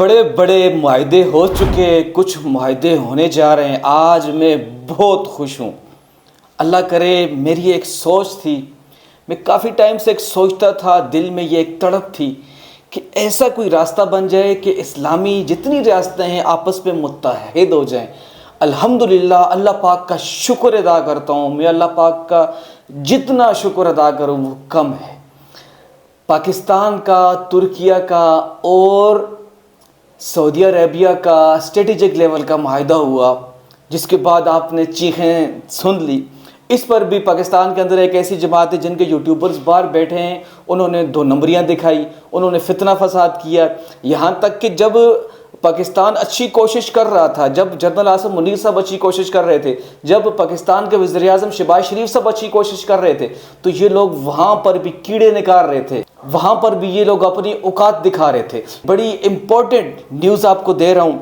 بڑے بڑے معاہدے ہو چکے، کچھ معاہدے ہونے جا رہے ہیں۔ آج میں بہت خوش ہوں۔ اللہ کرے، میری ایک سوچ تھی، میں کافی ٹائم سے ایک سوچتا تھا، دل میں یہ ایک تڑپ تھی کہ ایسا کوئی راستہ بن جائے کہ اسلامی جتنی ریاستیں ہیں آپس میں متحد ہو جائیں۔ الحمدللہ اللہ پاک کا شکر ادا کرتا ہوں، میں اللہ پاک کا جتنا شکر ادا کروں وہ کم ہے۔ پاکستان کا، ترکیہ کا اور سعودی عربیہ کا اسٹریٹجک لیول کا معاہدہ ہوا، جس کے بعد آپ نے چیخیں سن لی۔ اس پر بھی پاکستان کے اندر ایک ایسی جماعت ہے جن کے یوٹیوبرز باہر بیٹھے ہیں، انہوں نے 2 نمبریاں دکھائی، انہوں نے فتنہ فساد کیا، یہاں تک کہ جب پاکستان اچھی کوشش کر رہا تھا، جب جنرل آصف منیر صاحب اچھی کوشش کر رہے تھے، جب پاکستان کے وزیر اعظم شہباز شریف صاحب اچھی کوشش کر رہے تھے، تو یہ لوگ وہاں پر بھی کیڑے نکال رہے تھے، وہاں پر بھی یہ لوگ اپنی اوقات دکھا رہے تھے۔ بڑی امپورٹنٹ نیوز آپ کو دے رہا ہوں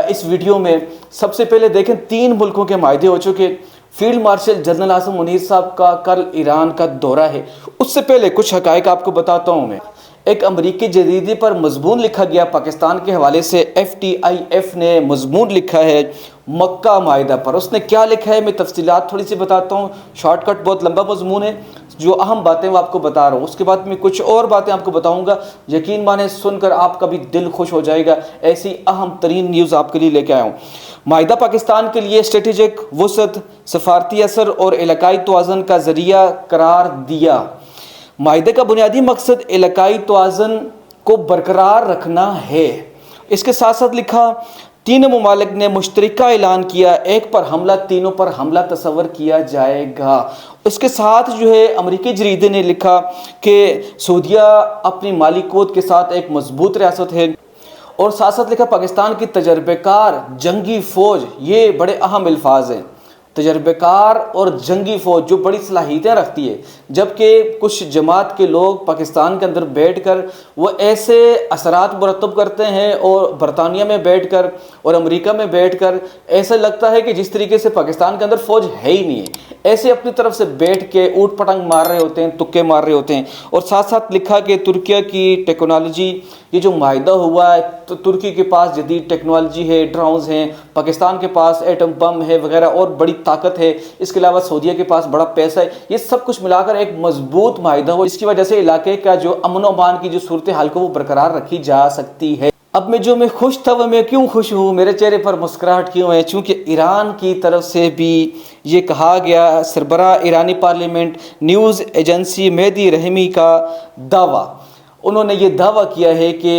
اس ویڈیو میں۔ سب سے پہلے دیکھیں، 3 ملکوں کے معاہدے ہو چکے۔ Field marshal general Asif Munir صاحب کا کل ایران کا دورہ ہے۔ اس سے پہلے کچھ حقائق آپ کو بتاتا ہوں میں۔ ایک امریکی جریدے پر مضمون لکھا گیا پاکستان کے حوالے سے، FTIF نے مضمون لکھا ہے مکہ معاہدہ پر۔ اس نے کیا لکھا ہے میں تفصیلات تھوڑی سی بتاتا ہوں، شارٹ کٹ، بہت لمبا مضمون ہے، جو اہم باتیں وہ آپ کو بتا رہا ہوں۔ اس کے بعد میں کچھ اور باتیں آپ کو بتاؤں گا، یقین مانیں سن کر آپ کا بھی دل خوش ہو جائے گا، ایسی اہم ترین نیوز آپ کے لیے لے کے آیا ہوں۔ معاہدہ پاکستان کے لیے اسٹریٹجک وسعت، سفارتی اثر اور علاقائی توازن کا ذریعہ قرار دیا۔ معاہدے کا بنیادی مقصد علاقائی توازن کو برقرار رکھنا ہے۔ اس کے ساتھ ساتھ لکھا، تینوں ممالک نے مشترکہ اعلان کیا، ایک پر حملہ تینوں پر حملہ تصور کیا جائے گا۔ اس کے ساتھ جو ہے امریکی جریدے نے لکھا کہ سعودیہ اپنی مالی قوت کے ساتھ ایک مضبوط ریاست ہے، اور ساتھ ساتھ لکھا پاکستان کی تجربہ کار جنگی فوج، یہ بڑے اہم الفاظ ہیں، تجربہ کار اور جنگی فوج جو بڑی صلاحیتیں رکھتی ہے، جبکہ کچھ جماعت کے لوگ پاکستان کے اندر بیٹھ کر وہ ایسے اثرات مرتب کرتے ہیں، اور برطانیہ میں بیٹھ کر اور امریکہ میں بیٹھ کر ایسا لگتا ہے کہ جس طریقے سے پاکستان کے اندر فوج ہے ہی نہیں ہے، ایسے اپنی طرف سے بیٹھ کے اوٹ پٹنگ مار رہے ہوتے ہیں، تکے مار رہے ہوتے ہیں۔ اور ساتھ ساتھ لکھا کہ ترکیہ کی ٹیکنالوجی، یہ جو معاہدہ ہوا ہے تو ترکی کے پاس جدید ٹیکنالوجی ہے، ڈرونز ہیں، پاکستان کے پاس ایٹم بم ہے وغیرہ اور بڑی طاقت ہے، اس کے علاوہ سعودیہ کے پاس بڑا پیسہ ہے، یہ سب کچھ ملا کر ایک مضبوط معاہدہ ہو، اس کی وجہ سے علاقے کا جو امن و امان کی جو صورتحال کو وہ برقرار رکھی جا سکتی ہے۔ اب میں خوش تھا، وہ میں کیوں خوش ہوں، میرے چہرے پر مسکراہٹ کیوں ہے؟ چونکہ ایران کی طرف سے بھی یہ کہا گیا، سربراہ ایرانی پارلیمنٹ نیوز ایجنسی مہدی رحمی کا دعویٰ، انہوں نے یہ دعویٰ کیا ہے کہ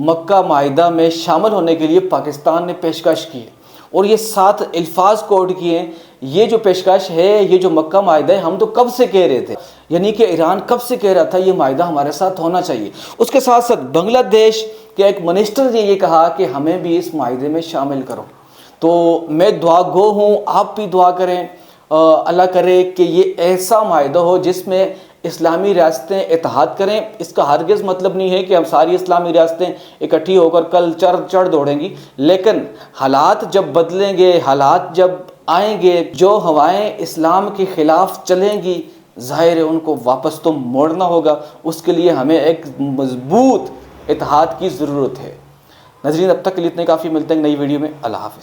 مکہ معاہدہ میں شامل ہونے کے لیے پاکستان نے پیشکش کی ہے، اور یہ 7 الفاظ کوڈ کیے ہیں۔ یہ جو پیشکش ہے، یہ جو مکہ معاہدہ ہے، ہم تو کب سے کہہ رہے تھے، یعنی کہ ایران کب سے کہہ رہا تھا یہ معاہدہ ہمارے ساتھ ہونا چاہیے۔ اس کے ساتھ ساتھ بنگلہ دیش کے ایک منسٹر نے یہ کہا کہ ہمیں بھی اس معاہدے میں شامل کرو۔ تو میں دعا گو ہوں، آپ بھی دعا کریں، اللہ کرے کہ یہ ایسا معاہدہ ہو جس میں اسلامی ریاستیں اتحاد کریں۔ اس کا ہرگز مطلب نہیں ہے کہ ہم ساری اسلامی ریاستیں اکٹھی ہو کر کل چڑھ دوڑیں گی، لیکن حالات جب بدلیں گے، حالات جب آئیں گے، جو ہوائیں اسلام کے خلاف چلیں گی، ظاہر ہے ان کو واپس تو موڑنا ہوگا۔ اس کے لیے ہمیں ایک مضبوط اتحاد کی ضرورت ہے۔ ناظرین، اب تک کے لیے اتنے کافی، ملتے ہیں نئی ویڈیو میں، اللہ حافظ۔